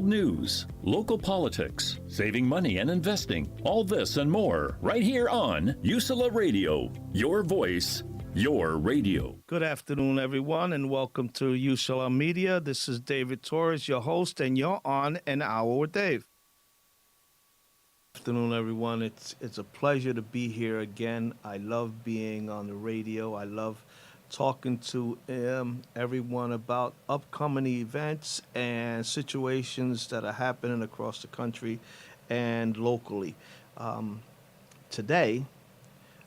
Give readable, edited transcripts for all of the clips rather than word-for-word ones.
news, local politics, saving money and investing, all this and more right here on USALA Radio, your voice, your radio. Good afternoon, everyone, and welcome to USALA Media. This is David Torres, your host, and you're on An Hour with Dave. Good afternoon, everyone. It's a pleasure to be here again. I love being on the radio. I love talking to everyone about upcoming events and situations that are happening across the country and locally. Today,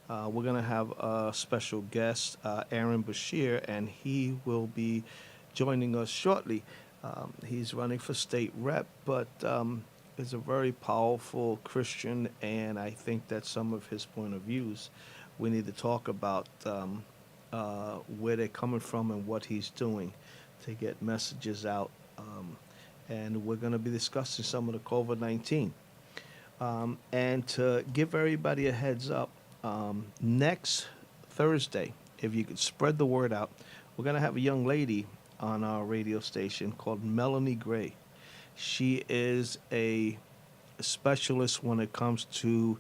we're going to have a special guest, Aaron Bashir, and he will be joining us shortly. He's running for state rep, but is a very powerful Christian, and I think that some of his point of views we need to talk about where they're coming from and what he's doing to get messages out. And we're going to be discussing some of the COVID-19. And to give everybody a heads up, next Thursday, if you could spread the word out, we're going to have a young lady on our radio station called Melanie Gray. She is a specialist when it comes to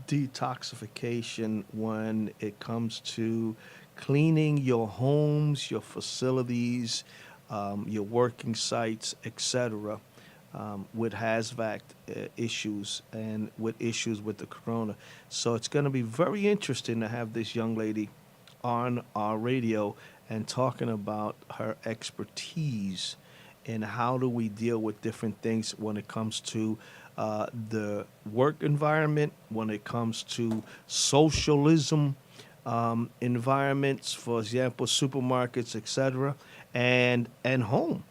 detoxification, when it comes to cleaning your homes, your facilities, your working sites, etc., with HAZVAC issues and with issues with the corona. So it's going to be very interesting to have this young lady on our radio and talking about her expertise in how do we deal with different things when it comes to the work environment, when it comes to socialism environments, for example, supermarkets, etc., and home.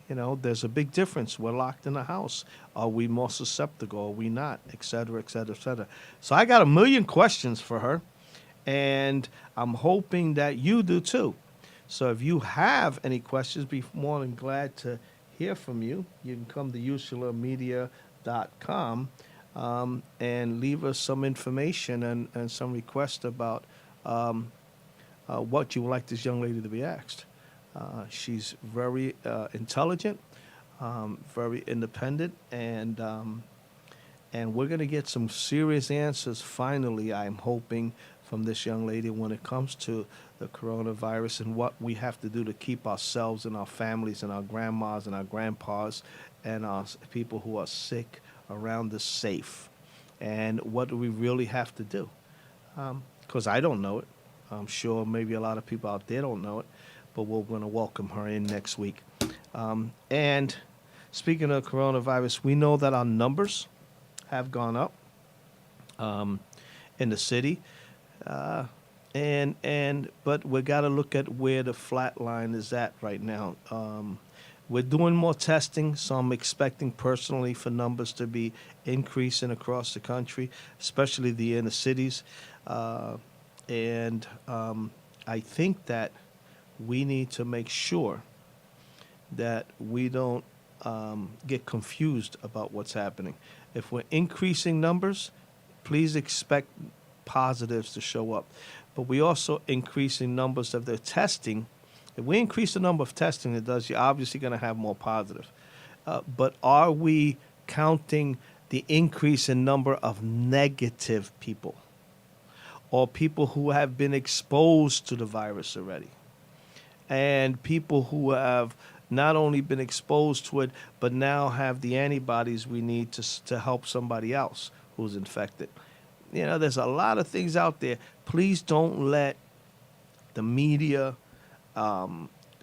You know, there's a big difference. We're locked in a house. Are we more susceptible? Are we not? Et cetera, et cetera, et cetera. So I got a million questions for her, and I'm hoping that you do too. So if you have any questions, be more than glad to hear from you. You can come to usalamedia.com and leave us some information and some requests about what you would like this young lady to be asked. She's very intelligent, very independent, and we're going to get some serious answers finally, I'm hoping, from this young lady when it comes to the coronavirus and what we have to do to keep ourselves and our families and our grandmas and our grandpas and our people who are sick around us safe. And what do we really have to do? Because I don't know it. I'm sure maybe a lot of people out there don't know it, but we're going to welcome her in next week. And speaking of coronavirus, we know that our numbers have gone up in the city. But we got to look at where the flat line is at right now. We're doing more testing, so I'm expecting personally for numbers to be increasing across the country, especially the inner cities. I think that we need to make sure that we don't get confused about what's happening. If we're increasing numbers, please expect positives to show up. But we also increasing numbers of the testing. If we increase the number of testing it does, you're obviously going to have more positive. But are we counting the increase in number of negative people or people who have been exposed to the virus already? And people who have not only been exposed to it, but now have the antibodies we need to help somebody else who's infected. You know, there's a lot of things out there. Please don't let the media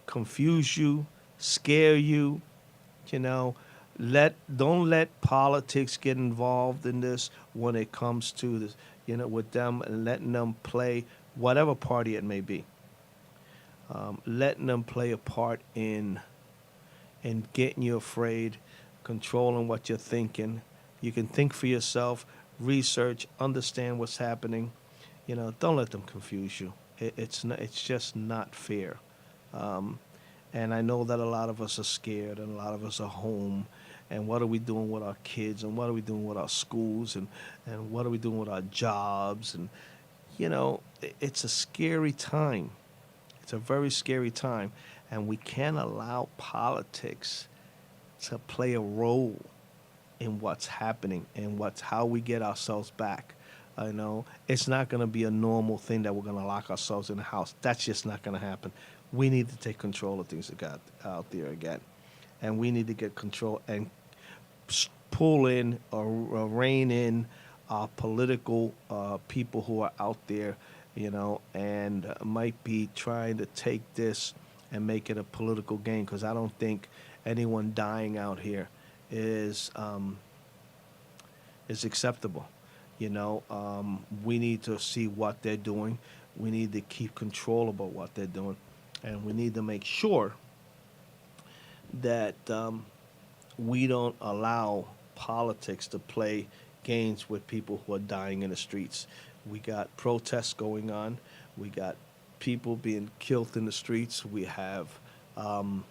confuse you, scare you. You know, don't let politics get involved in this when it comes to this. You know, with them and letting them play whatever party it may be. Letting them play a part in getting you afraid, controlling what you're thinking. You can think for yourself, research, understand what's happening. You know, don't let them confuse you. It's just not fair. And I know that a lot of us are scared and a lot of us are home. And what are we doing with our kids? And what are we doing with our schools? And what are we doing with our jobs? And, you know, it's a scary time. It's a very scary time. And we can't allow politics to play a role in what's happening and what's how we get ourselves back. You know, it's not going to be a normal thing that we're going to lock ourselves in the house. That's just not going to happen. We need to take control of things that got out there again, and we need to get control and pull in or rein in political people who are out there, you know, and might be trying to take this and make it a political game, because I don't think anyone dying out here is is acceptable. You know, we need to see what they're doing. We need to keep control about what they're doing, and we need to make sure that we don't allow politics to play games with people who are dying in the streets. We got protests going on. We got people being killed in the streets. We have um,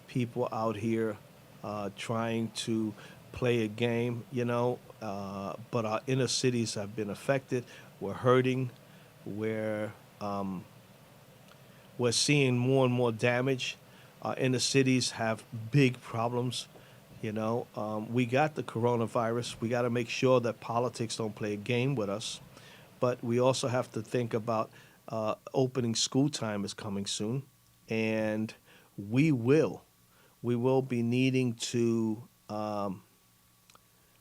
people out here trying to play a game, you know, but our inner cities have been affected. We're hurting. We're, we're seeing more and more damage. Our inner cities have big problems. You know, we got the coronavirus. We got to make sure that politics don't play a game with us. But we also have to think about opening school time is coming soon, and we will we will be needing to um,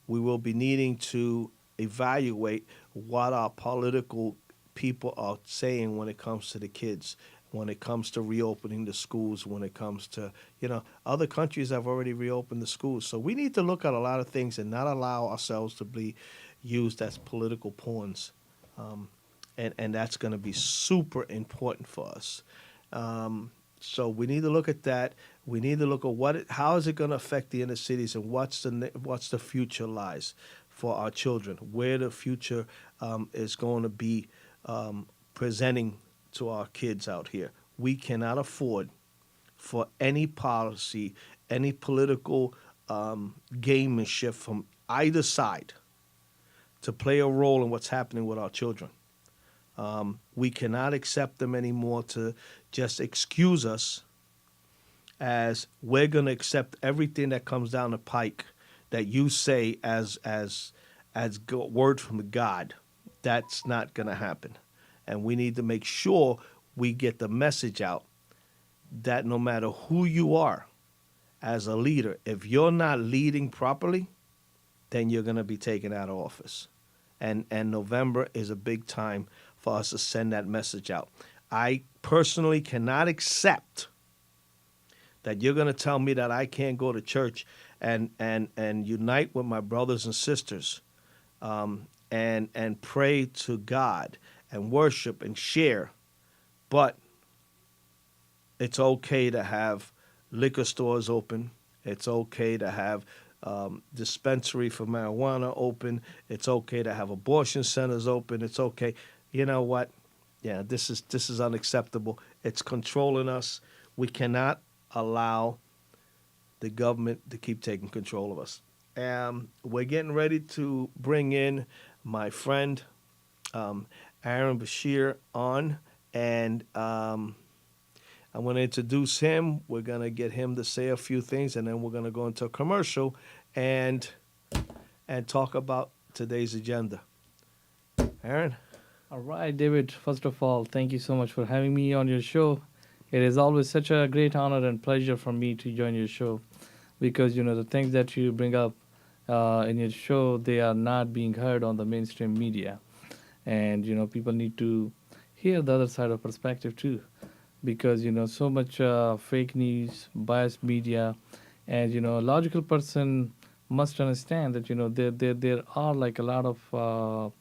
we will be needing to evaluate what our political people are saying when it comes to the kids, when it comes to reopening the schools, when it comes to, you know, other countries have already reopened the schools. So we need to look at a lot of things and not allow ourselves to be used as political pawns. Um, and that's going to be super important for us. So we need to look at that. We need to look at how is it going to affect the inner cities, and what's the future lies for our children, where the future is going to be presenting to our kids out here. We cannot afford for any policy, any political gamemanship from either side to play a role in what's happening with our children. We cannot accept them anymore to just excuse us as we're going to accept everything that comes down the pike that you say as word from God. That's not going to happen. And we need to make sure we get the message out that no matter who you are as a leader, if you're not leading properly, then you're going to be taken out of office. And November is a big time for us to send that message out. I personally cannot accept that you're going to tell me that I can't go to church and unite with my brothers and sisters and pray to God and worship and share, but it's okay to have liquor stores open. It's okay to have dispensary for marijuana open. It's okay to have abortion centers open. It's okay. You know what? Yeah, this is unacceptable. It's controlling us. We cannot allow the government to keep taking control of us. We're getting ready to bring in my friend Aaron Bashir on, and I'm going to introduce him. We're going to get him to say a few things, and then we're going to go into a commercial and talk about today's agenda. Aaron? All right, David. First of all, thank you so much for having me on your show. It is always such a great honor and pleasure for me to join your show because, you know, the things that you bring up in your show, they are not being heard on the mainstream media. And, you know, people need to hear the other side of perspective too because, you know, so much fake news, biased media, and, you know, a logical person must understand that, you know, there are like a lot of,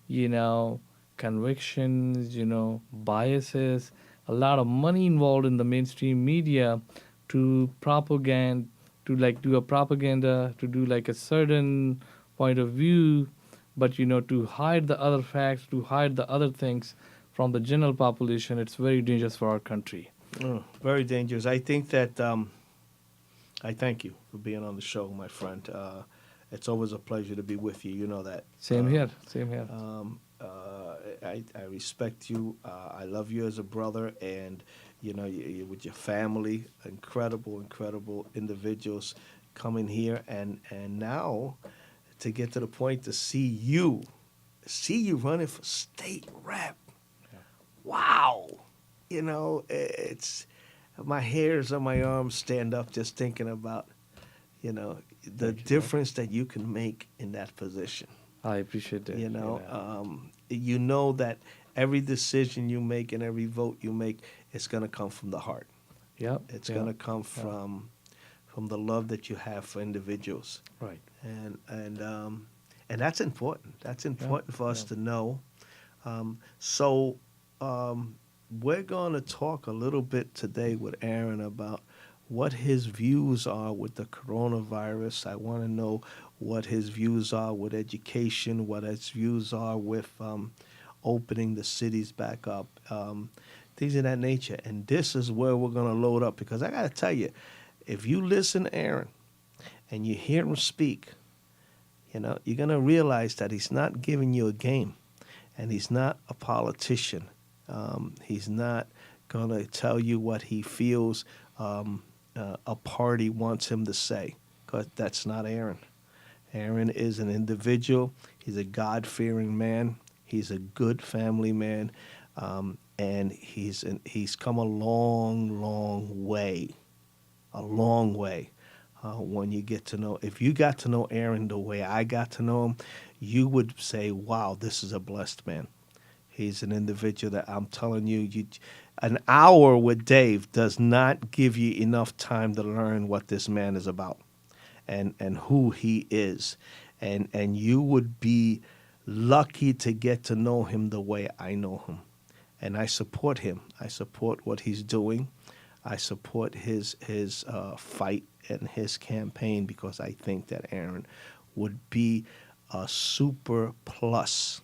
you know, convictions, you know, biases, a lot of money involved in the mainstream media to propaganda, to like do a propaganda, to do like a certain point of view, but you know, to hide the other facts, to hide the other things from the general population, it's very dangerous for our country. Oh, very dangerous. I think that I thank you for being on the show, my friend. It's always a pleasure to be with you. You know that. Same here. Same here. I respect you. I love you as a brother, and you with your family, incredible individuals coming here, and now to get to the point to see you running for state rep. Wow, it's my hairs on my arms stand up just thinking about the Thank you, man. difference that you can make in that position. I appreciate that. You know that every decision you make and every vote you make is going to come from the heart. Yep. It's going to come yeah. from the love that you have for individuals, Right. and that's important. That's important for us yeah. to know. So we're going to talk a little bit today with Aaron about what his views are with the coronavirus. I want to know what his views are with education, what his views are with opening the cities back up, things of that nature. And this is where we're going to load up because I got to tell you, if you listen to Aaron and you hear him speak, you're going to realize that he's not giving you a game and he's not a politician. He's not going to tell you what he feels a party wants him to say, because that's not Aaron. Aaron is an individual. He's a God-fearing man. He's a good family man, and he's come a long way, when you get to know. If you got to know Aaron the way I got to know him, you would say, "Wow, this is a blessed man." He's an individual that I'm telling you, an hour with Dave does not give you enough time to learn what this man is about and who he is. And you would be lucky to get to know him the way I know him. And I support him. I support what he's doing. I support his fight and his campaign because I think that Aaron would be a super plus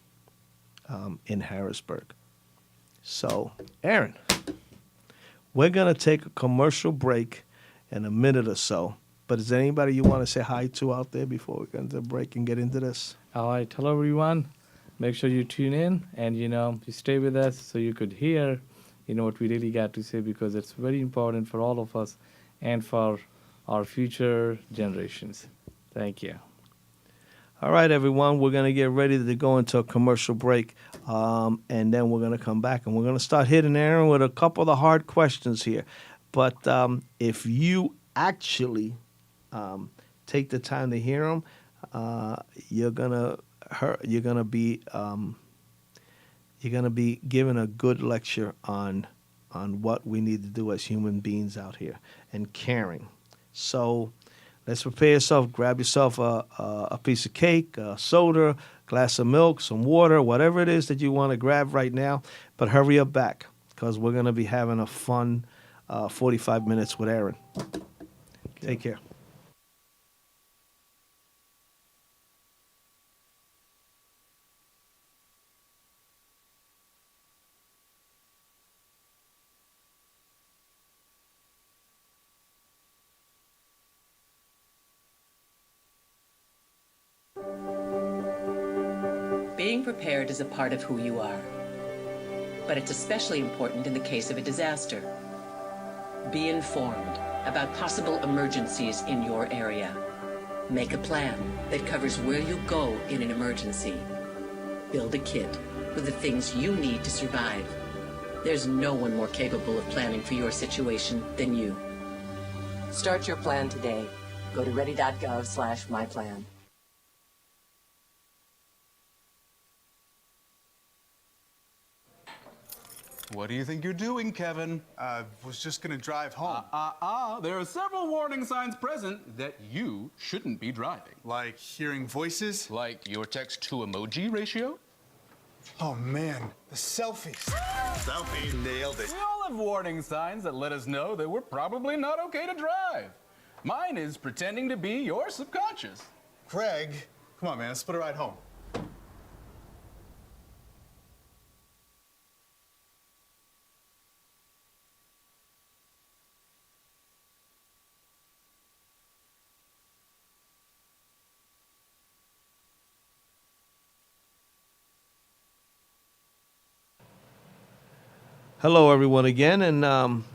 in Harrisburg. So, Aaron, we're going to take a commercial break in a minute or so. But is there anybody you want to say hi to out there before we go into the break and get into this? All right. Hello, everyone. Make sure you tune in and, you stay with us so you could hear, what we really got to say because it's very important for all of us and for our future generations. Thank you. All right, everyone, we're going to get ready to go into a commercial break, and then we're going to come back, and we're going to start hitting Aaron with a couple of the hard questions here. But if you actually take the time to hear them, you're gonna be given a good lecture on what we need to do as human beings out here and caring. So. Let's prepare yourself. Grab yourself a piece of cake, a soda, glass of milk, some water, whatever it is that you want to grab right now. But hurry up back because we're going to be having a fun 45 minutes with Aaron. Take care. Being prepared is a part of who you are, but it's especially important in the case of a disaster. Be informed about possible emergencies in your area. Make a plan that covers where you'll go in an emergency. Build a kit with the things you need to survive. There's no one more capable of planning for your situation than you. Start your plan today. Go to ready.gov/myplan. What do you think you're doing, Kevin? Was just gonna drive home. There are several warning signs present that you shouldn't be driving. Like hearing voices? Like your text-to-emoji ratio? Oh man, the selfies. Selfie, nailed it. We all have warning signs that let us know that we're probably not okay to drive. Mine is pretending to be your subconscious. Craig, come on man, let's split a ride home. Hello, everyone, again, and I'm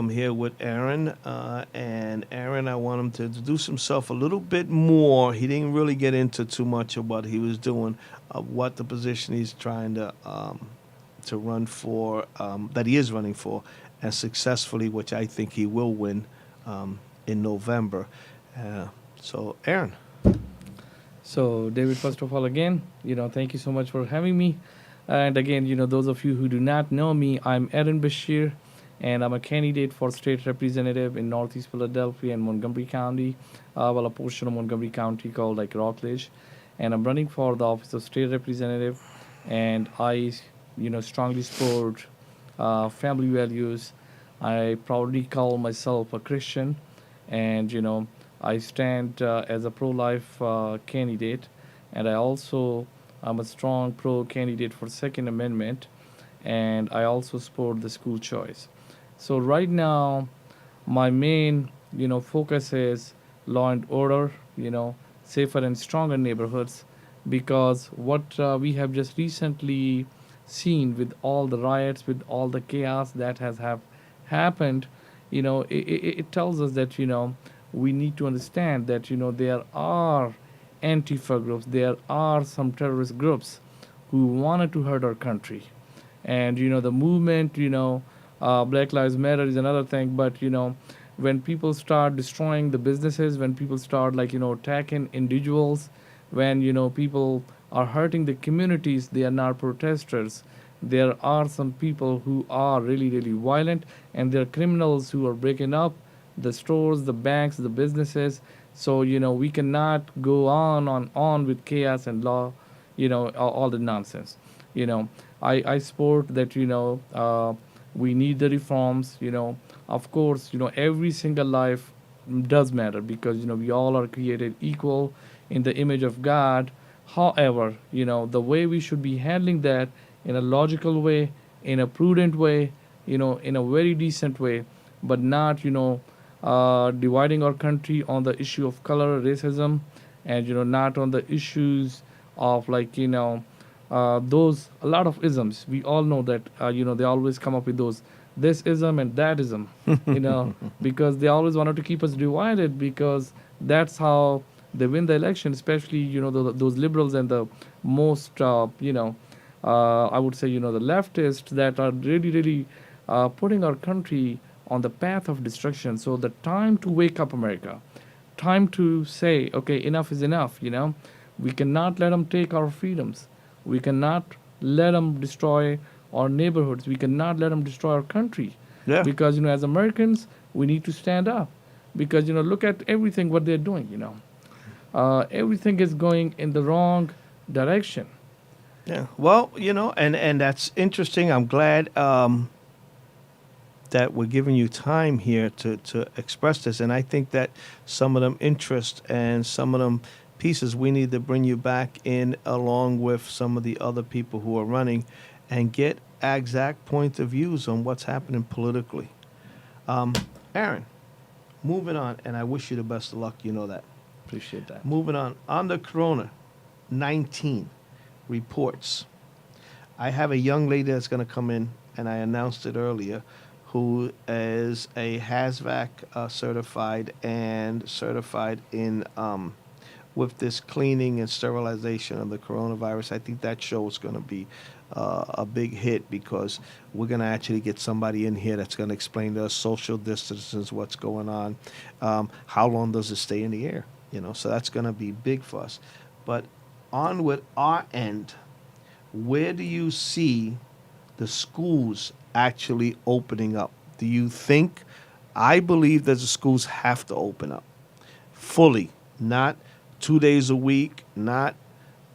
here with Aaron, and Aaron, I want him to introduce himself a little bit more. He didn't really get into too much of what he was doing, what the position he's trying to run for, that he is running for, and successfully, which I think he will win in November. So, Aaron. So, David, first of all, again, thank you so much for having me. And again, those of you who do not know me, I'm Aaron Bashir, and I'm a candidate for state representative in Northeast Philadelphia and Montgomery County, a portion of Montgomery County called like Rockledge. And I'm running for the office of state representative, and I, strongly support family values. I proudly call myself a Christian, and I stand as a pro-life candidate, and I'm a strong pro candidate for Second Amendment, and I also support the school choice. So right now, my main focus is law and order, safer and stronger neighborhoods, because what we have just recently seen with all the riots, with all the chaos that has have happened, it tells us that we need to understand that there are Antifa groups, there are some terrorist groups who wanted to hurt our country, and the movement, Black Lives Matter is another thing, but when people start destroying the businesses, when people start attacking individuals, when people are hurting the communities, they are not protesters. There are some people who are really, really violent, and there are criminals who are breaking up the stores, the banks, the businesses. So we cannot go on with chaos and law, all the nonsense. I support that. We need the reforms. Of course, every single life does matter, because we all are created equal in the image of God. However, the way we should be handling that in a logical way, in a prudent way, in a very decent way, but not dividing our country on the issue of color, racism, and not on the issues of those a lot of isms. We all know that they always come up with those this ism and that ism, because they always wanted to keep us divided, because that's how they win the election. Especially those liberals and the most I would say the leftists that are really really putting our country on the path of destruction. So the time to wake up, America. Time to say, okay, enough is enough. We cannot let them take our freedoms. We cannot let them destroy our neighborhoods. We cannot let them destroy our country. Yeah. Because as Americans, we need to stand up. Because look at everything what they're doing. Everything is going in the wrong direction. Yeah. Well, and that's interesting. I'm glad that we're giving you time here to express this. And I think that some of them interests and some of them pieces we need to bring you back in, along with some of the other people who are running, and get exact point of views on what's happening politically. Aaron, moving on, and I wish you the best of luck, that. Appreciate that. Moving on the Corona 19 reports. I have a young lady that's going to come in, and I announced it earlier, who is a HAZVAC certified and certified in with this cleaning and sterilization of the coronavirus. I think that show is going to be a big hit, because we're going to actually get somebody in here that's going to explain to us social distances, what's going on, how long does it stay in the air, so that's going to be big for us. But on with our end, where do you see the schools actually opening up? Do you think? I believe that the schools have to open up fully, not 2 days a week, not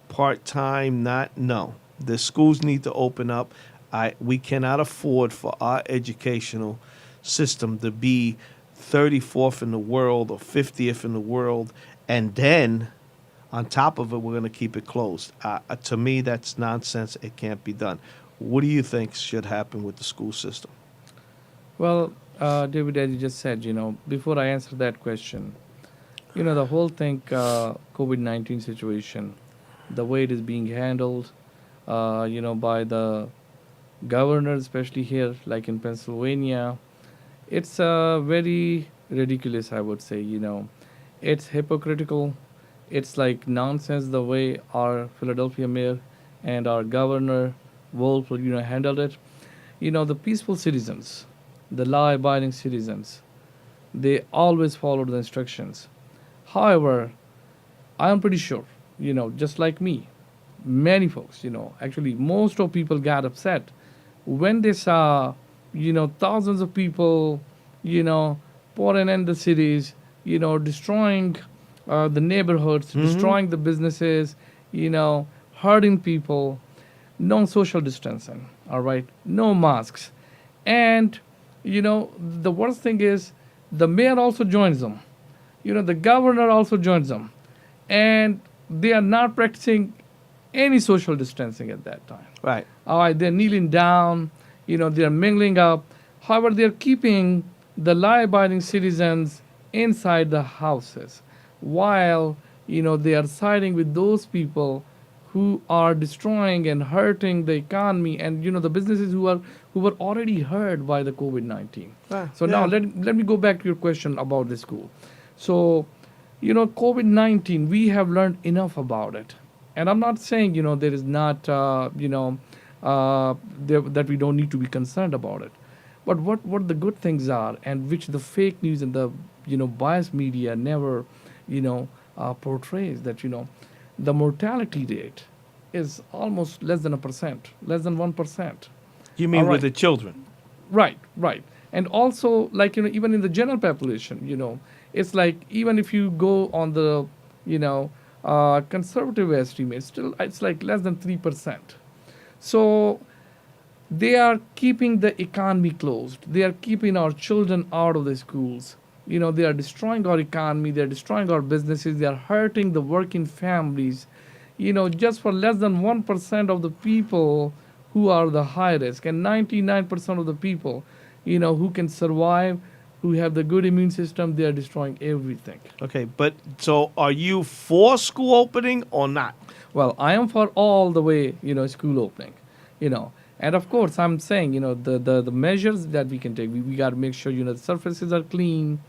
part-time, no. The schools need to open up. We cannot afford for our educational system to be 34th in the world or 50th in the world, and then on top of it, we're going to keep it closed. To me, that's nonsense. It can't be done. What do you think should happen with the school system? Well, David, as you just said, before I answer that question, the whole thing, COVID-19 situation, the way it is being handled, by the governors, especially here, like in Pennsylvania, it's very ridiculous, I would say. It's hypocritical. It's like nonsense the way our Philadelphia mayor and our governor Wolf, handled it. The peaceful citizens, the law-abiding citizens, they always followed the instructions. However, I am pretty sure, just like me, many folks, actually most of people got upset when they saw, thousands of people, you know, pouring in the cities, destroying the neighborhoods, destroying the businesses, hurting people, no social distancing, all right, no masks. And, the worst thing is the mayor also joins them, the governor also joins them. And they are not practicing any social distancing at that time. Right. All right, they're kneeling down, they're mingling up. However, they're keeping the law-abiding citizens inside the houses while, they are siding with those people who are destroying and hurting the economy and, the businesses who were already hurt by the COVID-19. So now let me go back to your question about the school. So, COVID-19, we have learned enough about it. And I'm not saying, there is not, that we don't need to be concerned about it. But what the good things are, and which the fake news and the, biased media never, portrays that, the mortality rate is almost less than 1%, less than 1%. You mean All right. with the children? Right. And also, like, even in the general population, it's like even if you go on the, conservative estimate, still it's like less than 3%. So they are keeping the economy closed. They are keeping our children out of the schools. They are destroying our economy. They are destroying our businesses. They are hurting the working families. Just for less than 1% of the people who are the high risk, and 99% of the people, who can survive, who have the good immune system, they are destroying everything. Okay, but so are you for school opening or not? Well, I am for all the way, school opening, and of course I'm saying, the measures that we can take, we got to make sure, the surfaces are clean,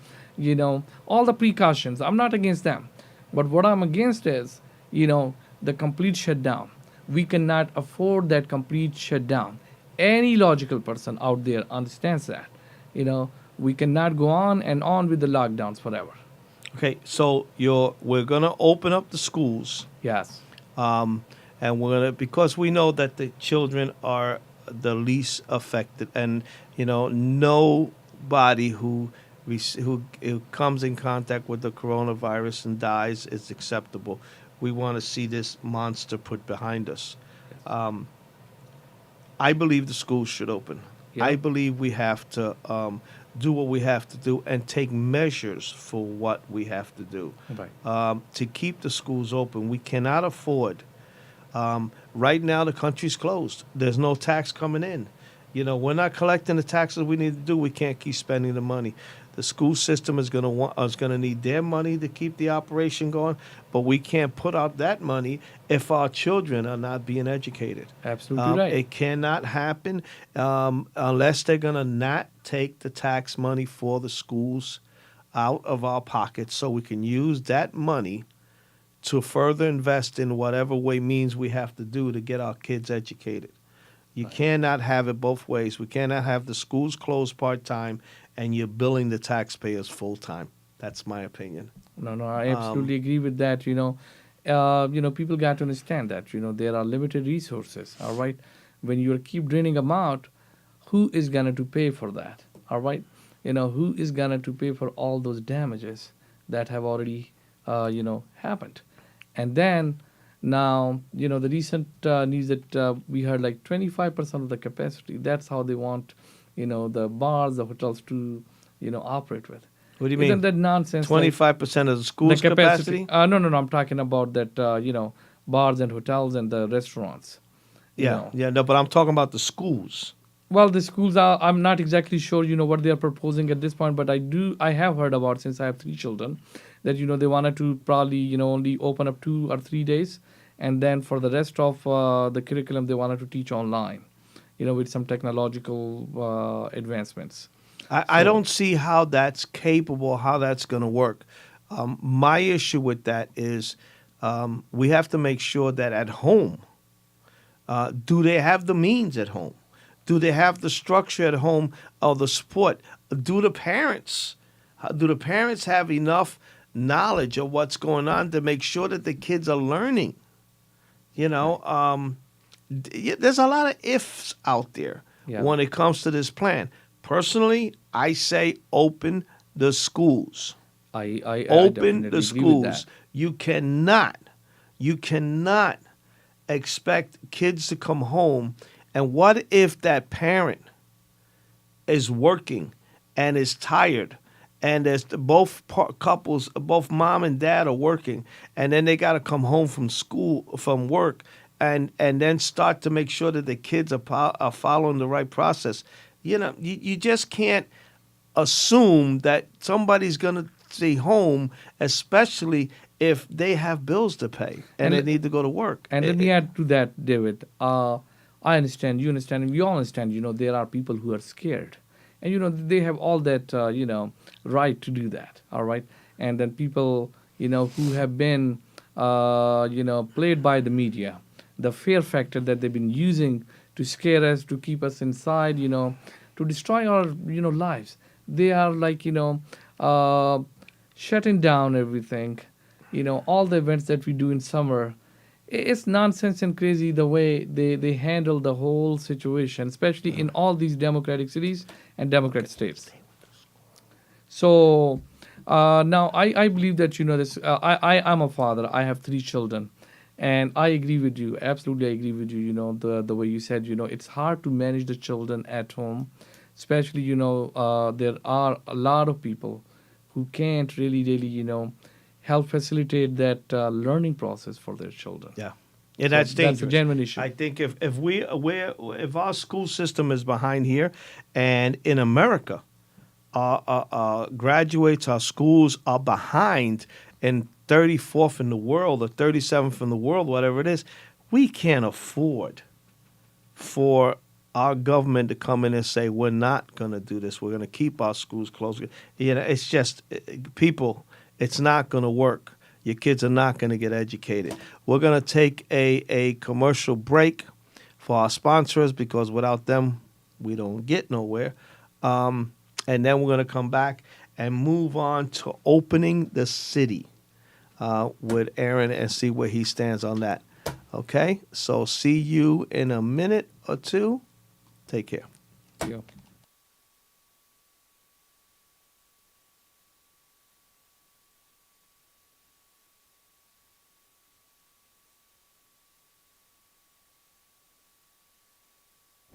all the precautions. I'm not against them, but what I'm against is, the complete shutdown. We cannot afford that complete shutdown. Any logical person out there understands that, we cannot go on and on with the lockdowns forever. Okay, so we're gonna open up the schools, Yes. and we're gonna, because we know that the children are the least affected, and nobody who comes in contact with the coronavirus and dies is acceptable. We want to see this monster put behind us. I believe the schools should open. Yeah. I believe we have to do what we have to do and take measures for what we have to do Right. to keep the schools open. We cannot afford. Right now, the country's closed. There's no tax coming in. We're not collecting the taxes we need to do. We can't keep spending the money. The school system is gonna need their money to keep the operation going, but we can't put out that money if our children are not being educated. Absolutely right. It cannot happen unless they're gonna not take the tax money for the schools out of our pockets, so we can use that money to further invest in whatever way means we have to do to get our kids educated. You cannot have it both ways. We cannot have the schools closed part-time and you're billing the taxpayers full-time. That's my opinion. No, I absolutely agree with that. People got to understand that, there are limited resources, all right? When you keep draining them out, who is going to pay for that, all right? Who is going to pay for all those damages that have already, happened? And then now, the recent news that we heard, like 25% of the capacity, that's how they want, the bars, the hotels to, operate with. What do you Isn't mean? that nonsense? 25% of the school's the capacity? No, I'm talking about that, bars and hotels and the restaurants. No, but I'm talking about the schools. Well, the schools are, I'm not exactly sure, what they are proposing at this point, but I have heard about, since I have 3 children, that, they wanted to probably, only open up 2 or 3 days. And then for the rest of the curriculum, they wanted to teach online, with some technological advancements. I don't see how that's capable, how that's going to work. My issue with that is we have to make sure that at home, do they have the means at home? Do they have the structure at home or the support? Do the parents have enough knowledge of what's going on to make sure that the kids are learning? There's a lot of ifs out there when it comes to this plan. Personally, I say open the schools. I Open definitely the agree with that. schools. You cannot expect kids to come home. And what if that parent is working and is tired, and there's couples, both mom and dad are working, and then they got to come home from work, and then start to make sure that the kids are following the right process. You just can't assume that somebody's going to stay home, especially if they have bills to pay and they need to go to work. And let me add to that, David. I understand, you understand, and we all understand, there are people who are scared. And, they have all that, right to do that, all right? And then people, who have been, played by the media, the fear factor that they've been using to scare us, to keep us inside, to destroy our, lives. They are like, shutting down everything, all the events that we do in summer. It's nonsense and crazy the way they handle the whole situation, especially in all these democratic cities and democratic states. So now I believe that, this. I'm a father. I have 3 children. And I agree with you. Absolutely, I agree with you. The way you said, it's hard to manage the children at home, especially, there are a lot of people who can't really, help facilitate that learning process for their children. Yeah. Yeah, that's dangerous. That's a genuine issue. I think if our school system is behind here, and in America, graduates, our schools are behind in 34th in the world or 37th in the world, whatever it is, we can't afford for our government to come in and say, we're not going to do this. We're going to keep our schools closed. It's just, people, it's not going to work. Your kids are not going to get educated. We're going to take a commercial break for our sponsors, because without them, we don't get nowhere. And then we're going to come back and move on to opening the city with Aaron and see where he stands on that. Okay? So see you in a minute or two. Take care. Yeah.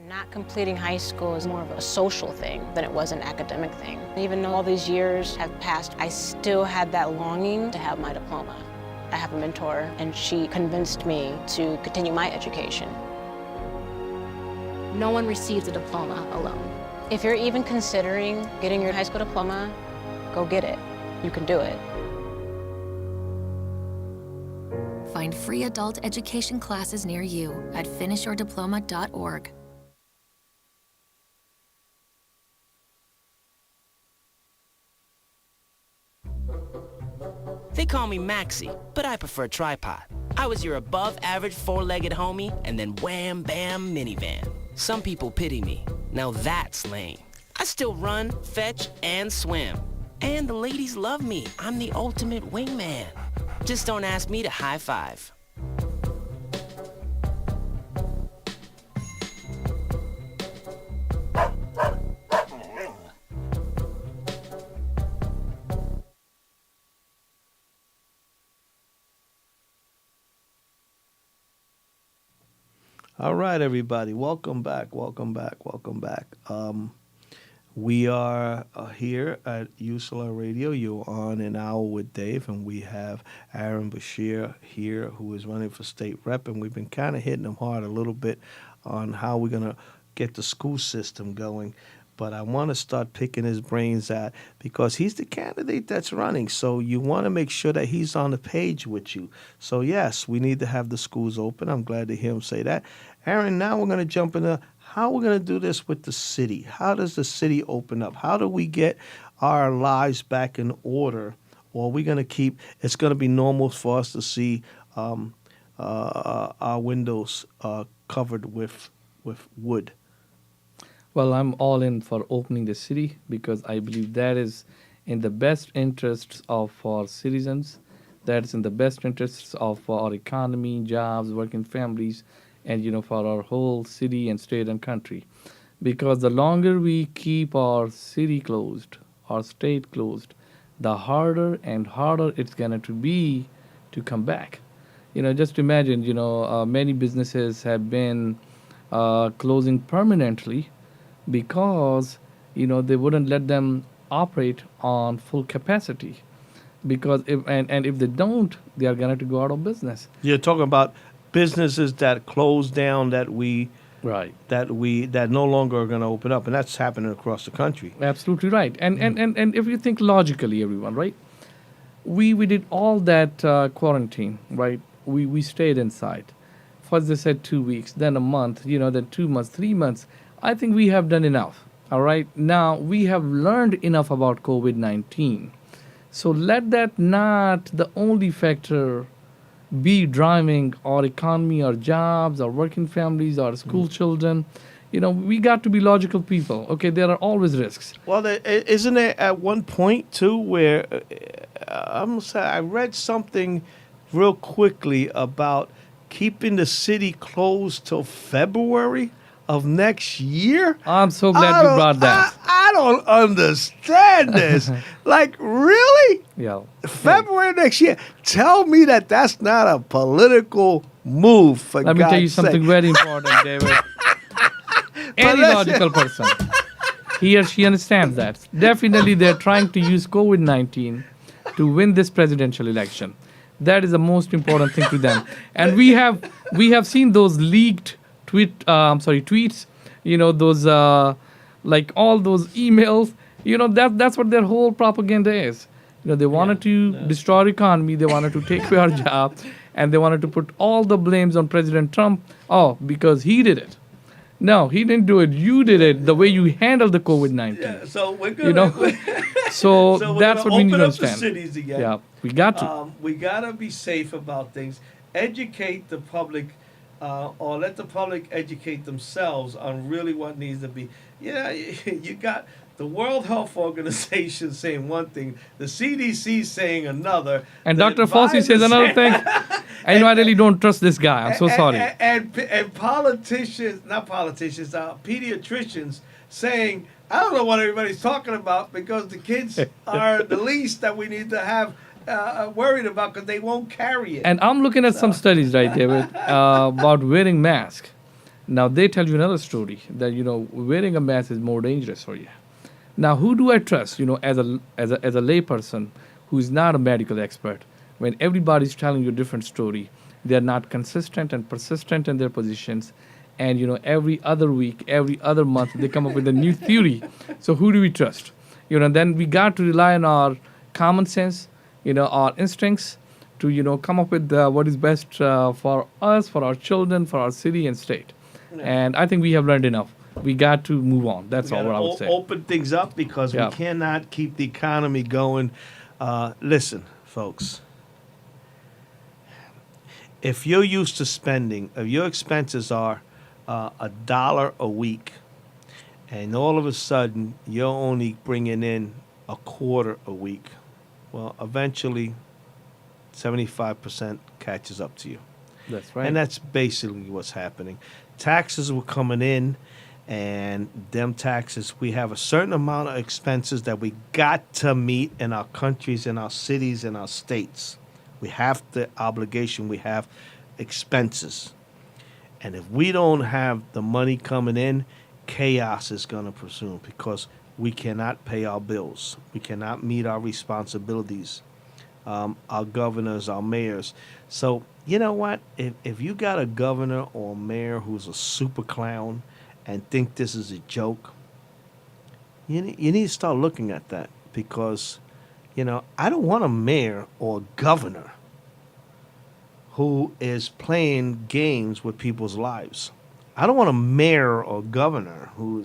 Not completing high school is more of a social thing than it was an academic thing. Even though all these years have passed, I still had that longing to have my diploma. I have a mentor, and she convinced me to continue my education. No one receives a diploma alone. If you're even considering getting your high school diploma, go get it. You can do it. Find free adult education classes near you at finishyourdiploma.org. They call me Maxie, but I prefer tripod. I was your above-average four-legged homie, and then wham, bam, minivan. Some people pity me. Now that's lame. I still run, fetch, and swim. And the ladies love me. I'm the ultimate wingman. Just don't ask me to high five. All right, everybody. Welcome back. We are here at USLA Radio. You're on an hour with Dave, and we have Aaron Bashir here, who is running for state rep, and we've been kind of hitting him hard a little bit on how we're going to get the school system going. But I want to start picking his brains out because he's the candidate that's running. So you want to make sure that he's on the page with you. So, yes, we need to have the schools open. I'm glad to hear him say that. Aaron, now we're going to jump into how are we going to do this with the city? How does the city open up? How do we get our lives back in order? Or are we going to keep, it's going to be normal for us to see our windows covered with wood? Well, I'm all in for opening the city because I believe that is in the best interests of our citizens. That's in the best interests of our economy, jobs, working families, and for our whole city and state and country. Because the longer we keep our city closed, our state closed, the harder and harder it's going to be to come back. Just imagine, many businesses have been closing permanently because they wouldn't let them operate on full capacity, because if they don't, they are going to go out of business. You're talking about businesses that close down, that Right. that no longer are going to open up, and that's happening across the country. Absolutely right. And if you think logically, everyone, right? We did all that quarantine, right? We stayed inside. First they said 2 weeks, then a month, then 2 months, 3 months. I think we have done enough. All right. Now we have learned enough about COVID-19. So let that not the only factor be driving our economy, our jobs, our working families, our school children. We got to be logical people. Okay, there are always risks. Well, isn't there at one point too where I read something real quickly about keeping the city closed till February of next year? I'm so glad you brought that. I don't understand this. Like, really? Yeah. February next year? Tell me that's not a political move, for Let me tell you something very important, David. Any logical person, he or she understands that. Definitely they're trying to use COVID-19 to win this presidential election. That is the most important thing to them. And we have seen those leaked tweets, those like all those emails, that's what their whole propaganda is. They wanted to destroy our economy, they wanted to take away our job, and they wanted to put all the blames on President Trump. Oh, because he did it. No, he didn't do it. You did it, the way you handled the COVID-19. Yeah, so we're gonna, so that's what we need to open up the understand. cities again. Yeah, we got to. We gotta be safe about things. Educate the public, or let the public educate themselves on really what needs to be. You got the World Health Organization saying one thing, the CDC saying another, and Dr. Fauci says another thing. And I really don't trust this guy. I'm so sorry. And politicians, not politicians, pediatricians saying, I don't know what everybody's talking about, because the kids are the least that we need to have worried about, because they won't carry it. And I'm looking at some studies, right, David, about wearing masks. Now, they tell you another story that, wearing a mask is more dangerous for you. Now, who do I trust, as a layperson who is not a medical expert? When everybody's telling you a different story, they're not consistent and persistent in their positions. And, every other week, every other month, they come up with a new theory. So who do we trust? Then we got to rely on our common sense, our instincts to, come up with what is best for us, for our children, for our city and state. Yeah. And I think we have learned enough. We got to move on. That's all what I would say. Open things up, because we cannot keep the economy going. Listen, folks. If you're used to spending, if your expenses are $1 a week, and all of a sudden you're only bringing in a quarter a week, well, eventually 75% catches up to you. That's right. And that's basically what's happening. Taxes were coming in, and them taxes, we have a certain amount of expenses that we got to meet in our countries, in our cities, in our states. We have the obligation, we have expenses. And if we don't have the money coming in, chaos is going to pursue, because we cannot pay our bills. We cannot meet our responsibilities, our governors, our mayors. So, you know what? If you got a governor or mayor who's a super clown and think this is a joke, you need to start looking at that, because I don't want a mayor or governor who is playing games with people's lives. I don't want a mayor or governor who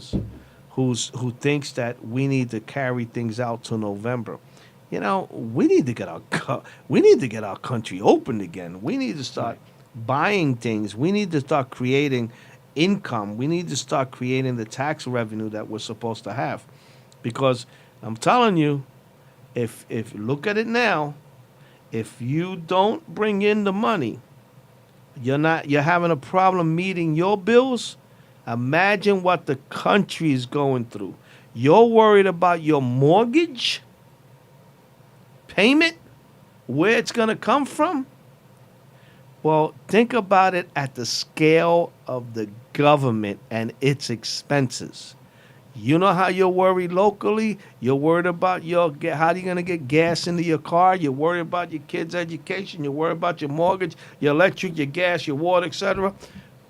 thinks that we need to carry things out till November. You know, we need to get our country open again. We need to start buying things. We need to start creating income. We need to start creating the tax revenue that we're supposed to have. Because I'm telling you, if look at it now, if you don't bring in the money, you're having a problem meeting your bills. Imagine what the country is going through. You're worried about your mortgage payment, where it's going to come from. Well, think about it at the scale of the government and its expenses. You know how you're worried locally? You're worried about how are you going to get gas into your car? You're worried about your kids' education. You're worried about your mortgage, your electric, your gas, your water, etc.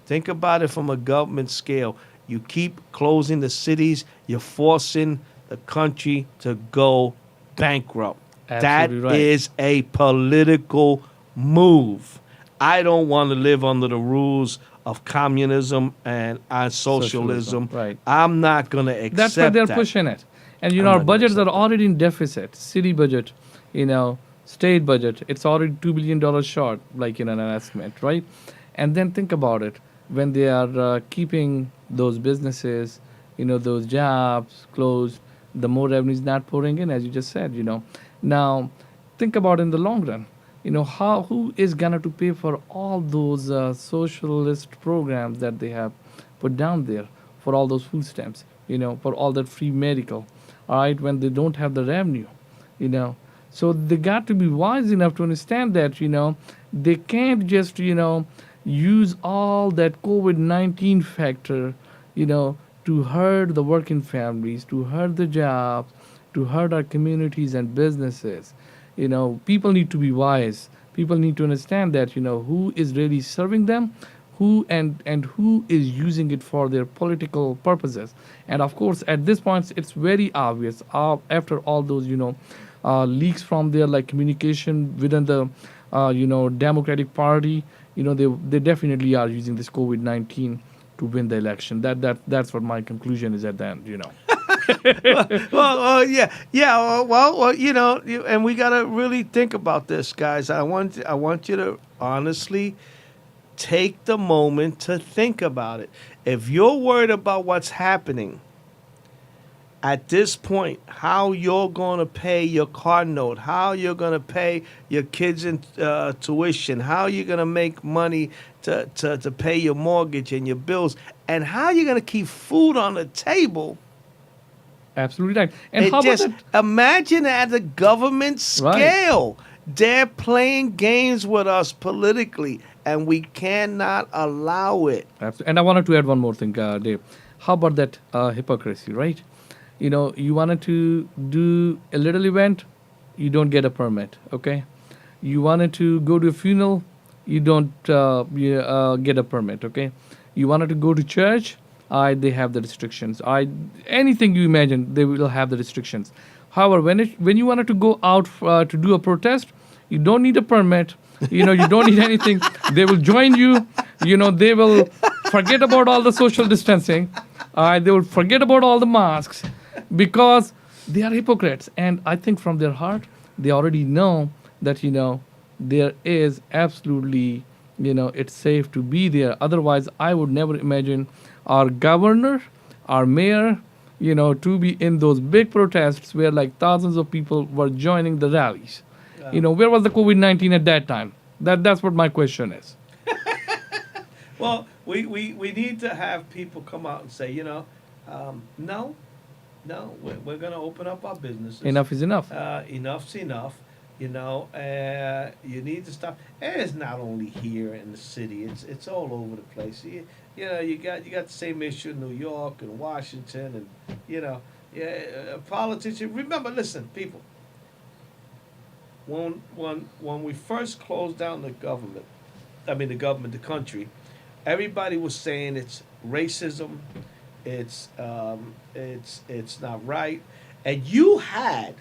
Think about it from a government scale. You keep closing the cities. You're forcing the country to go bankrupt. Absolutely That right. is a political move. I don't want to live under the rules of communism and socialism. Right. I'm not going to accept That's why they're that. pushing it. And I'm our not gonna budgets are accept that. already in deficit. City budget, state budget, it's already $2 billion short, an estimate, right? And then think about it. When they are keeping those businesses, those jobs closed, the more revenue is not pouring in, as you just said, Now, think about in the long run. Who is gonna to pay for all those socialist programs that they have put down there, for all those food stamps, for all that free medical, all right, when they don't have the revenue, so they got to be wise enough to understand that, they can't just, use all that COVID-19 factor, to hurt the working families, to hurt the jobs, to hurt our communities and businesses. People need to be wise. People need to understand that, who is really serving them, who and who is using it for their political purposes. And of course, at this point, it's very obvious after all those, leaks from their communication within the, Democratic Party, they definitely are using this COVID-19 to win the election. That's what my conclusion is at the end. Yeah. And we gotta really think about this, guys. I want you to honestly take the moment to think about it. If you're worried about what's happening at this point, how you're going to pay your car note, how you're going to pay your kids' tuition, how you're going to make money to pay your mortgage and your bills, and how you're going to keep food on the table. Absolutely right. And how about that? Imagine at the government scale. Right. They're playing games with us politically, and we cannot allow it. Absolutely. And I wanted to add one more thing, Dave. How about that hypocrisy, right? You wanted to do a little event, you don't get a permit, okay? You wanted to go to a funeral, you don't get a permit, okay? You wanted to go to church, they have the restrictions. Anything you imagine, they will have the restrictions. However, when you wanted to go out to do a protest, you don't need a permit. You don't need anything. They will join you. They will forget about all the social distancing. They will forget about all the masks because they are hypocrites. And I think from their heart, they already know that, there is absolutely, it's safe to be there. Otherwise, I would never imagine our governor, our mayor, to be in those big protests where thousands of people were joining the rallies. Where was the COVID-19 at that time? That's what my question is. Well, we need to have people come out and say, no, we're going to open up our businesses. Enough is enough. Enough's enough. You need to stop. And it's not only here in the city; it's all over the place. You got the same issue in New York and Washington, and politicians. Remember, listen, people. When we first closed down the country, everybody was saying it's racism, it's not right, and you had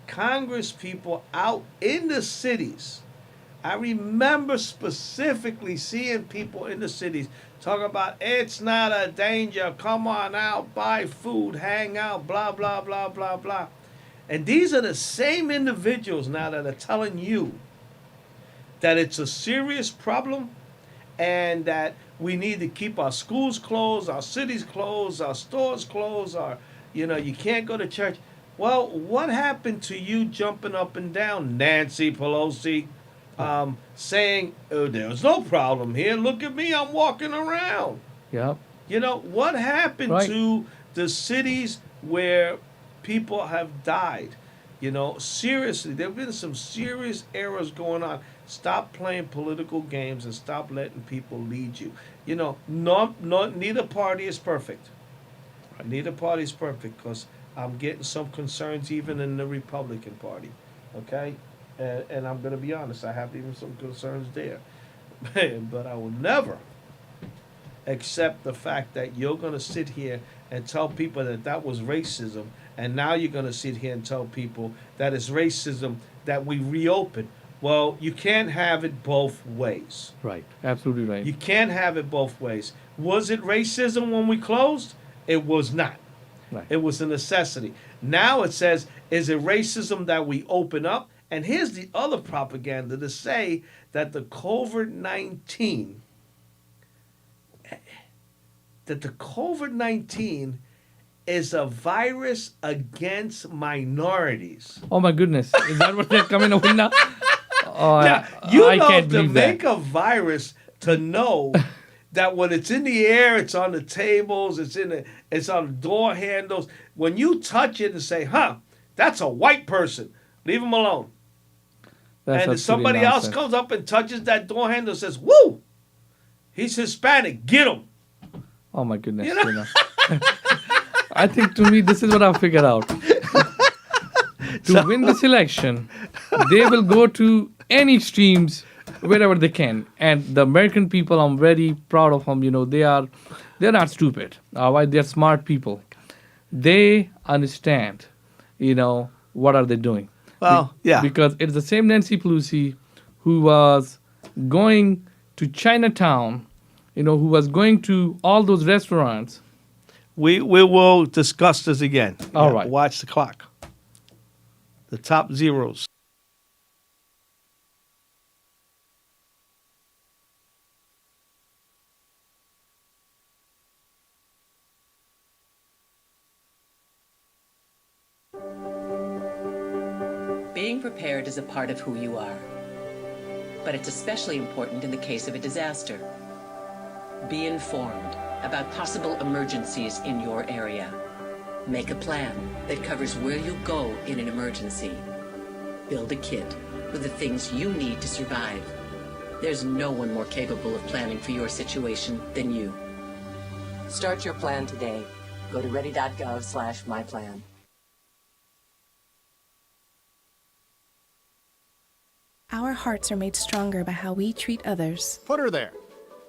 Congress people out in the cities I remember specifically seeing people in the cities talk about it's not a danger. Come on out, buy food, hang out, blah, blah, blah, blah, blah. And these are the same individuals now that are telling you that it's a serious problem and that we need to keep our schools closed, our cities closed, our stores closed, you can't go to church. Well, what happened to you jumping up and down, Nancy Pelosi, saying, oh, there's no problem here. Look at me, I'm walking around. Yep. What happened to the cities where people have died? Seriously, there have been some serious errors going on. Stop playing political games and stop letting people lead you. Neither party is perfect. Neither party is perfect because I'm getting some concerns even in the Republican Party. Okay? And I'm going to be honest, I have even some concerns there. But I will never accept the fact that you're going to sit here and tell people that was racism, and now you're going to sit here and tell people that it's racism that we reopen. Well, you can't have it both ways. Right. Absolutely right. You can't have it both ways. Was it racism when we closed? It was not. Right. It was a necessity. Now it says, is it racism that we open up? And here's the other propaganda to say that the COVID-19 is a virus against minorities. Oh my goodness. Is that what they're coming up with now? Oh, Now, I can't to believe make that. a virus to know that when it's in the air, it's on the tables, it's on the door handles. When you touch it and say, that's a white person, leave him alone. That's And if somebody nonsense. else comes up and touches that door handle and says, woo, he's Hispanic, get him. Oh my goodness. I think to me, this is what I've figured out. To win this election, they will go to any extremes wherever they can. And the American people, I'm very proud of them. They're not stupid. They're smart people. They understand, what are they doing. Well, yeah. Because it's the same Nancy Pelosi who was going to Chinatown, who was going to all those restaurants. We will discuss this again. All right. Watch the clock. The top zeros. Being prepared is a part of who you are, but it's especially important in the case of a disaster. Be informed about possible emergencies in your area. Make a plan that covers where you go in an emergency. Build a kit with the things you need to survive. There's no one more capable of planning for your situation than you. Start your plan today. Go to ready.gov/myplan. Our hearts are made stronger by how we treat others. Put her there.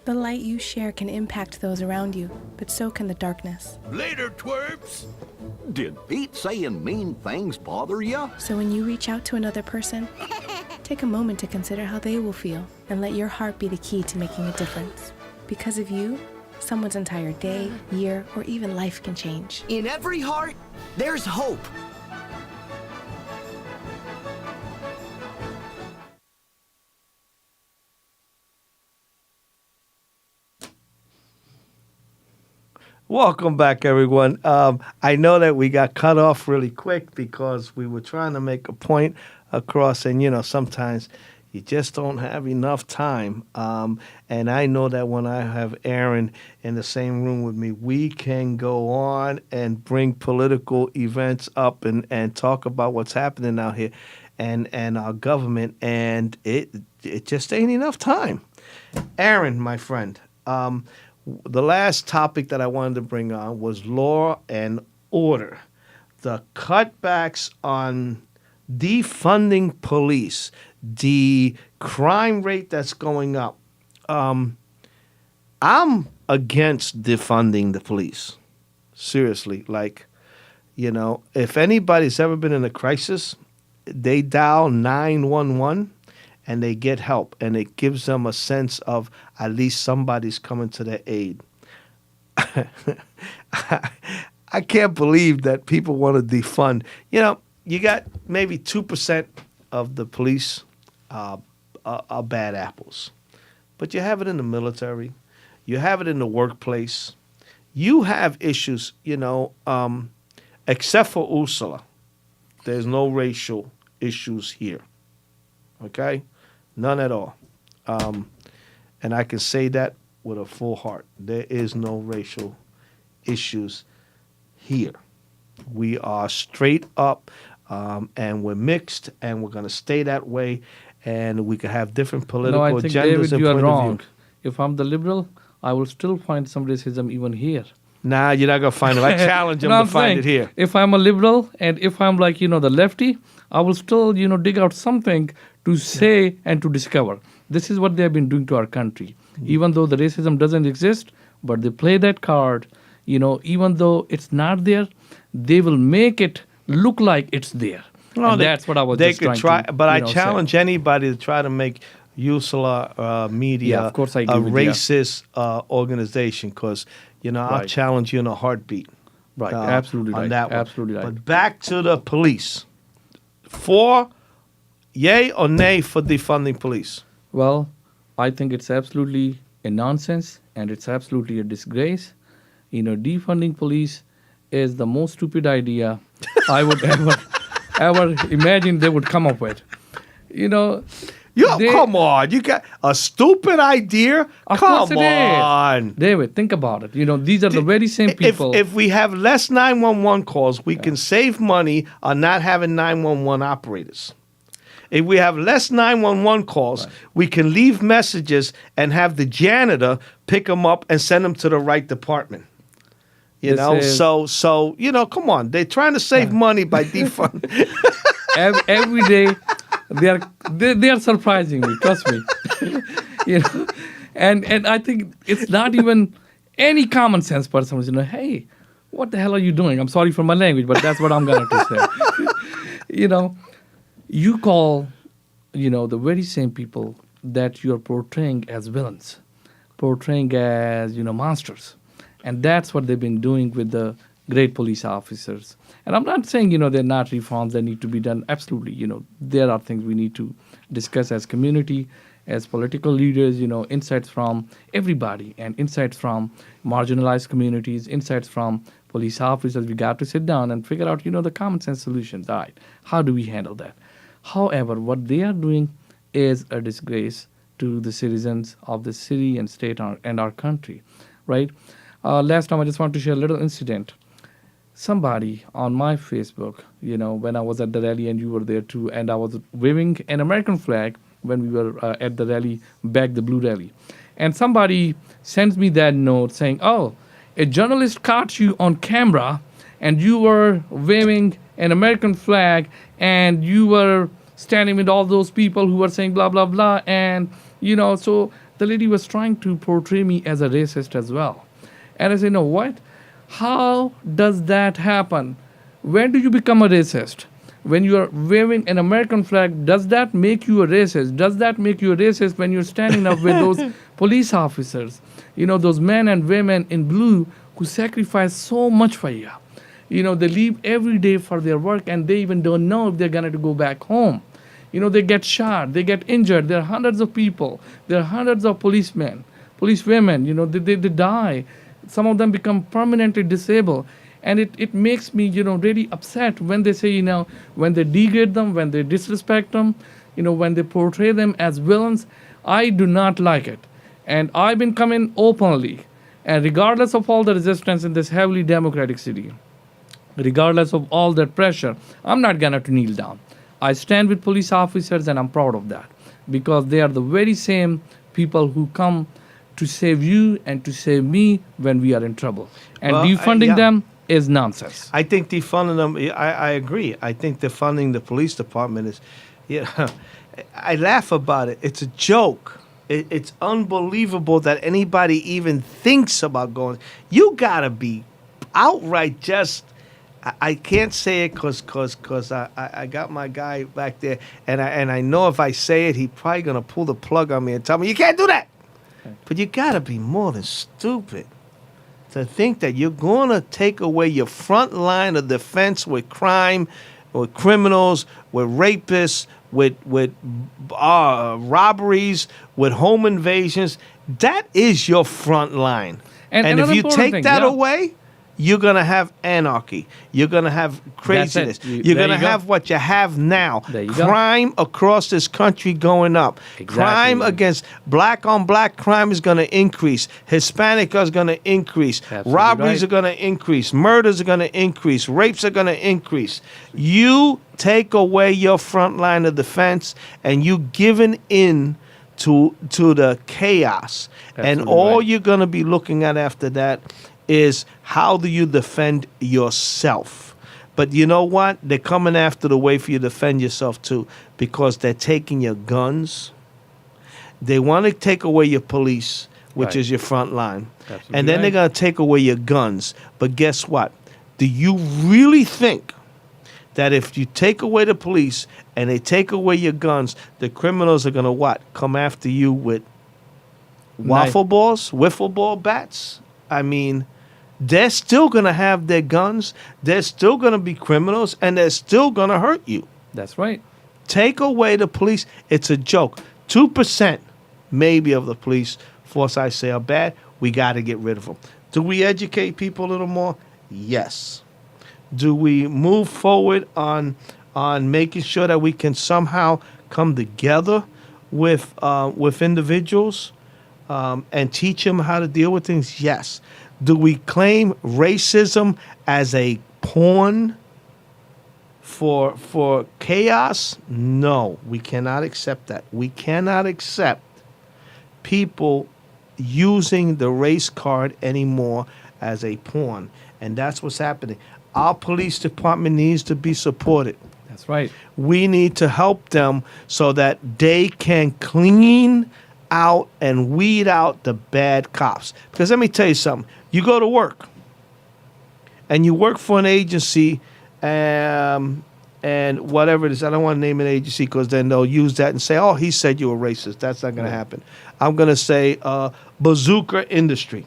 The light you share can impact those around you, but so can the darkness. Later, twerps. Did Pete saying mean things bother you? So when you reach out to another person, take a moment to consider how they will feel and let your heart be the key to making a difference. Because of you, someone's entire day, year, or even life can change. In every heart, there's hope. Welcome back, everyone. I know that we got cut off really quick because we were trying to make a point across, and sometimes you just don't have enough time. And I know that when I have Aaron in the same room with me, we can go on and bring political events up and talk about what's happening out here and our government, and it just ain't enough time. Aaron, my friend, the last topic that I wanted to bring on was law and order. The cutbacks on defunding police, the crime rate that's going up. I'm against defunding the police. Seriously. If anybody's ever been in a crisis, they dial 911 and they get help, and it gives them a sense of at least somebody's coming to their aid. I can't believe that people want to defund. You know, you got maybe 2% of the police are bad apples. But you have it in the military. You have it in the workplace. You have issues, except for Ursula. There's no racial issues here. Okay? None at all. And I can say that with a full heart. There is no racial issues here. We are straight up, and we're mixed, and we're going to stay that way, and we can have different political No, I think, agendas David, and you are point wrong. of view. If I'm the liberal, I will still find some racism even here. Nah, you're not going to find it. I challenge them No, to I'm find saying, it here. If I'm a liberal and if I'm like, the lefty, I will still, dig out something to say and to discover. This is what they have been doing to our country. Even though the racism doesn't exist, but they play that card, even though it's not there, they will make it look like it's there. Well, and that's what I was they just could trying try, to but I say. challenge anybody to try to make USLA Media Yeah, of course I a agree with you. racist organization, because I'll Right. challenge you in a heartbeat. Right, absolutely on right, that one. absolutely right. But back to the police. Yay or nay for defunding police? Well, I think it's absolutely a nonsense and it's absolutely a disgrace. Defunding police is the most stupid idea I would ever imagine they would come up with. Come on, you got a stupid idea? Of Come course it is. on. David, think about it. These are the very same people. If we have less 911 calls, we can save money on not having 911 operators. If we have less 911 calls, we can leave messages and have the janitor pick them up and send them to the right department. This is- So come on. They're trying to save money by defunding. every day they are surprising me, trust me. And I think it's not even any common sense person who's hey, what the hell are you doing? I'm sorry for my language, but that's what I'm going to say. You call the very same people that you're portraying as villains, portraying as monsters, and that's what they've been doing with the great police officers. And I'm not saying, they're not reforms that need to be done. Absolutely, there are things we need to discuss as community, as political leaders, insights from everybody and insights from marginalized communities, insights from police officers. We got to sit down and figure out, the common sense solutions. All right, how do we handle that? However, what they are doing is a disgrace to the citizens of the city and state and our country, right? Last time, I just want to share a little incident. Somebody on my Facebook, when I was at the rally and you were there too, and I was waving an American flag when we were at the rally, back the blue rally. And somebody sends me that note saying, oh, a journalist caught you on camera and you were waving an American flag and you were standing with all those people who were saying blah, blah, blah. And, so the lady was trying to portray me as a racist as well. And I said, no, what? How does that happen? When do you become a racist? When you are waving an American flag, does that make you a racist? Does that make you a racist when you're standing up with those police officers? Those men and women in blue who sacrifice so much for you. They leave every day for their work and they even don't know if they're going to go back home. They get shot, they get injured. There are hundreds of people. There are hundreds of policemen, policewomen, they die. Some of them become permanently disabled. And it makes me, really upset when they say, when they degrade them, when they disrespect them, when they portray them as villains. I do not like it. And I've been coming openly. And regardless of all the resistance in this heavily democratic city, regardless of all that pressure, I'm not going to kneel down. I stand with police officers and I'm proud of that. Because they are the very same people who come to save you and to save me when we are in trouble. And defunding them is nonsense. I think defunding them, I agree. I think defunding the police department is, I laugh about it. It's a joke. It's unbelievable that anybody even thinks about going. You got to be outright just I can't say it because I got my guy back there, and I know if I say it, he's probably gonna pull the plug on me and tell me you can't do that. But you gotta be more than stupid to think that you're gonna take away your front line of defense with crime, with criminals, with rapists, with robberies, with home invasions. That is your front line. And if another you important take thing, that yeah. away, you're going to have anarchy. You're going to have craziness. You're going to have what you have now. There you go. Crime across this country going up. Crime against black on black crime is going to increase. Hispanic is going to increase. Absolutely Robberies right. are going to increase. Murders are going to increase. Rapes are going to increase. You take away your front line of defense and you giving in to the chaos. And Absolutely all right. you're going to be looking at after that is how do you defend yourself? But you know what? They're coming after the way for you to defend yourself too, because they're taking your guns. They want to take away your police, which Right. is your front line. Absolutely And then they're right. going to take away your guns. But guess what? Do you really think that if you take away the police and they take away your guns, the criminals are going to what? Come after you with waffle balls, wiffle ball bats? I mean, they're still going to have their guns. They're still going to be criminals, and they're still going to hurt you. That's right. Take away the police. It's a joke. 2% maybe of the police force, I say, are bad. We got to get rid of them. Do we educate people a little more? Yes. Do we move forward on making sure that we can somehow come together with individuals and teach them how to deal with things? Yes. Do we claim racism as a pawn for chaos? No, we cannot accept that. We cannot accept people using the race card anymore as a pawn. And that's what's happening. Our police department needs to be supported. That's right. We need to help them so that they can clean out and weed out the bad cops. Because let me tell you something. You go to work and you work for an agency and whatever it is. I don't want to name an agency because then they'll use that and say, oh, he said you were racist. That's not going to happen. I'm going to say bazooka industry.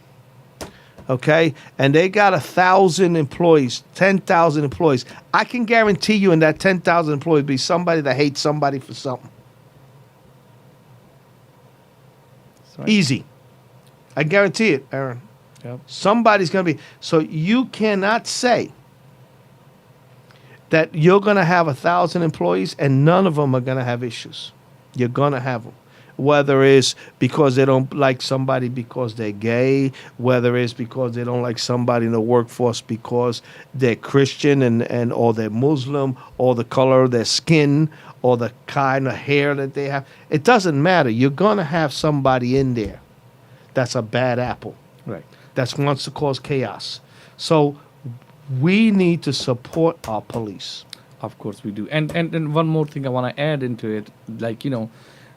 Okay? And they got 1,000 employees, 10,000 employees. I can guarantee you in that 10,000 employees be somebody that hates somebody for something. Right. Easy. I guarantee it, Aaron. Yep. Somebody's going to be. So you cannot say that you're going to have 1,000 employees and none of them are going to have issues. You're going to have them. Whether it's because they don't like somebody because they're gay, whether it's because they don't like somebody in the workforce because they're Christian and or they're Muslim, or the color of their skin, or the kind of hair that they have. It doesn't matter. You're going to have somebody in there that's a bad apple. Right. That wants to cause chaos. So we need to support our police. Of course we do. And one more thing I want to add into it, like,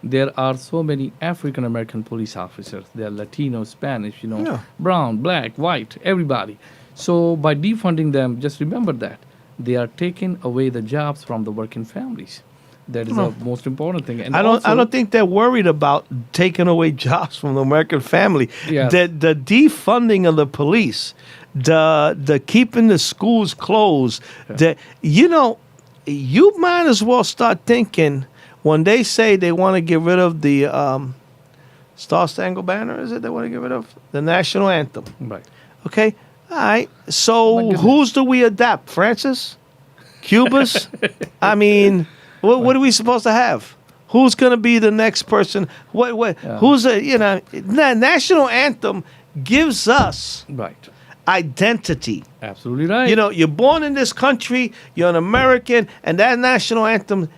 there are so many African American police officers. They're Latino, Spanish, Yeah. brown, black, white, everybody. So by defunding them, just remember that they are taking away the jobs from the working families. That is the most important thing. And I don't think they're worried about taking away jobs from the American family. Yes. The defunding of the police, the keeping the schools closed. You might as well start thinking when they say they want to get rid of the Star Spangled Banner. Is it they want to get rid of the national anthem? Right. Okay. All right. So whose do we adapt? Francis? Cuba's? I mean. What are we supposed to have? Who's going to be the next person? Who's the national anthem gives us identity. Absolutely right. You're born in this country, you're an American, and that national anthem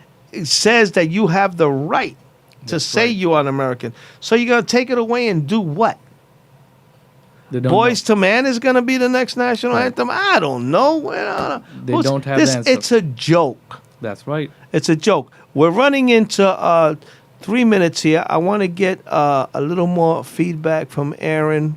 says that you have the right to say you are an American. So you're going to take it away and do what? Boys to Man is going to be the next national anthem? I don't know. They don't have the answer. It's a joke. That's right. It's a joke. We're running into 3 minutes here. I want to get a little more feedback from Aaron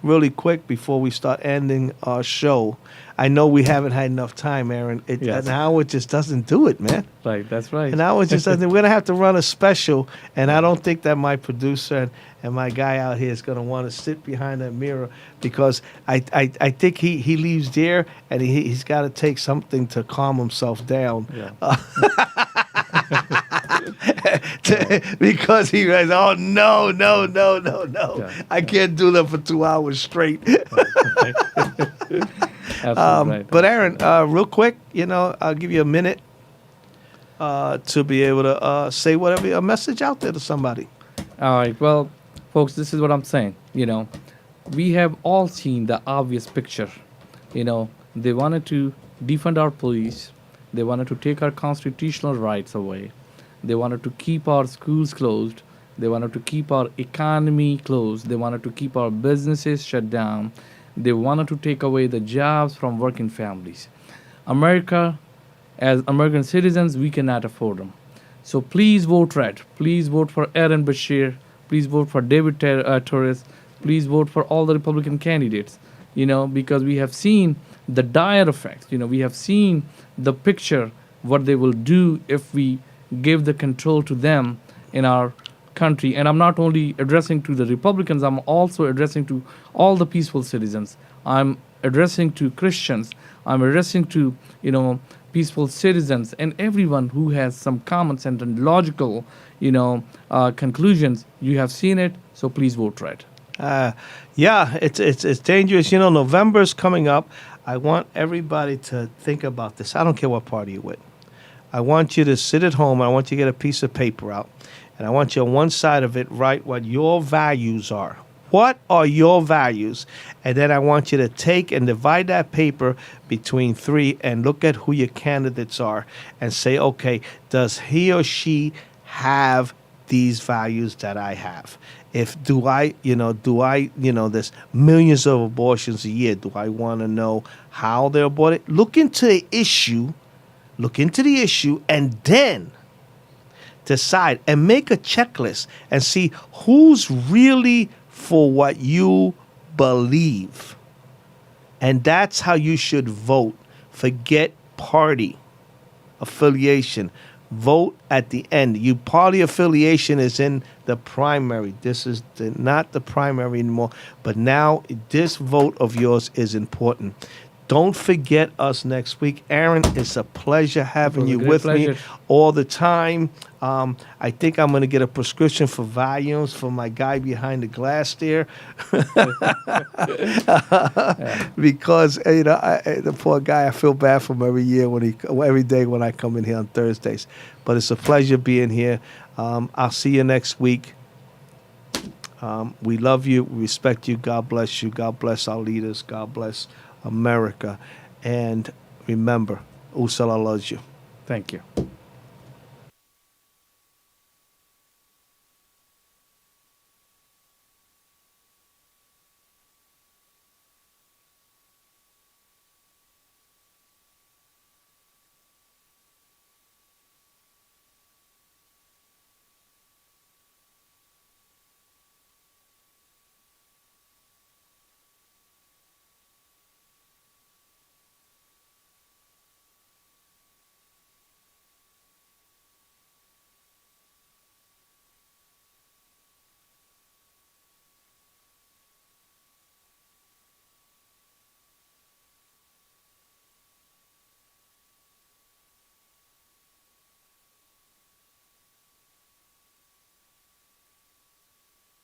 really quick before we start ending our show. I know we haven't had enough time, Aaron. Yes. An hour just doesn't do it, man. Right, that's right. An hour just doesn't. We're going to have to run a special, and I don't think that my producer and my guy out here is going to want to sit behind that mirror because I think he leaves there, and he's got to take something to calm himself down. Yeah. Because he was, oh, no. Yeah, I can't do that for 2 hours straight. Absolutely right. But Aaron, real quick, I'll give you a minute to be able to say whatever, a message out there to somebody. All right. Well, folks, this is what I'm saying. We have all seen the obvious picture. They wanted to defund our police. They wanted to take our constitutional rights away. They wanted to keep our schools closed. They wanted to keep our economy closed. They wanted to keep our businesses shut down. They wanted to take away the jobs from working families. America, as American citizens, we cannot afford them. So please vote red. Please vote for Aaron Bashir. Please vote for David Torres. Please vote for all the Republican candidates, because we have seen the dire effects. We have seen the picture, what they will do if we give the control to them in our country. And I'm not only addressing to the Republicans, I'm also addressing to all the peaceful citizens. I'm addressing to Christians. I'm addressing to, peaceful citizens and everyone who has some common sense and logical, conclusions. You have seen it, so please vote red. Yeah, it's dangerous. November's coming up. I want everybody to think about this. I don't care what party you're with. I want you to sit at home. I want you to get a piece of paper out. And I want you on one side of it write what your values are. What are your values? And then I want you to take and divide that paper between 3 and look at who your candidates are and say, okay, does he or she have these values that I have? There's millions of abortions a year. Do I want to know how they're aborted? Look into the issue, and then decide and make a checklist and see who's really for what you believe. And that's how you should vote. Forget party affiliation. Vote at the end. Your party affiliation is in the primary. This is not the primary anymore. But now this vote of yours is important. Don't forget us next week. Aaron, it's a pleasure having you with me all the time. I think I'm going to get a prescription for volumes for my guy behind the glass there. Because, the poor guy, I feel bad for him every day when I come in here on Thursdays. But it's a pleasure being here. I'll see you next week. We love you. We respect you. God bless you. God bless our leaders. God bless America. And remember, Usala loves you. Thank you.